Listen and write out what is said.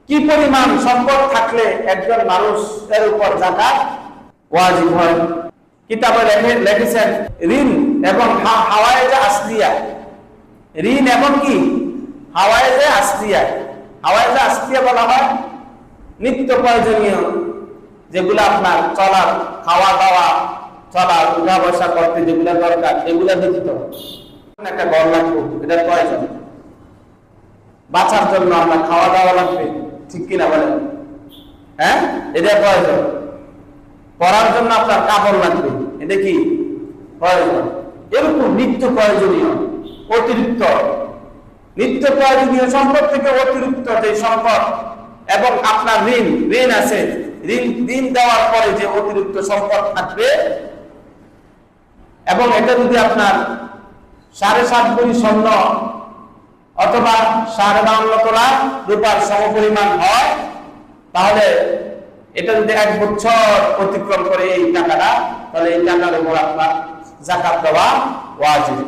কি পরিমাণ সম্পদ থাকলে একজন মানুষের উপর যাকাত ওয়াজিব হয়? কিতাবে লিখেছেন ঋণ এবং হাওয়ায়েজে আসলিয়া। ঋণ এবং কি হাওয়ায়েজে আসলিয়া। হাওয়ায়েজে আসলিয়া বলা হয় নিত্য প্রয়োজনীয়, যেগুলো আপনার চলার, খাওয়া দাওয়া, চলার, উঠা বসা করতে যেগুলো দরকার, এগুলো ব্যতীত একটা ঘর লাগবে, এটা প্রয়োজন। বাঁচার জন্য আমরা খাওয়া দাওয়া লাগবে, ঠিক কিনা বলেন? হ্যাঁ, এটা প্রয়োজন। পড়ার জন্য আপনার কাপড় লাগবে, এটা কি প্রয়োজন? এরকম নিত্য প্রয়োজনীয়, অতিরিক্ত নিত্য প্রয়োজনীয় সম্পদ থেকে অতিরিক্ত যে সম্পদ এবং আপনার ঋণ আছে, ঋণ দেওয়ার পরে যে অতিরিক্ত সম্পদ থাকবে এবং এটা যদি আপনার 7.5 ভরি স্বর্ণ অথবা 52 তোলা রূপার সমপরিমাণ হয়, তাহলে এটা যদি 1 বছর অতিক্রম করে এই টাকাটা, তাহলে এই টাকার উপর আপনার যাকাত দেওয়া ওয়াজিব।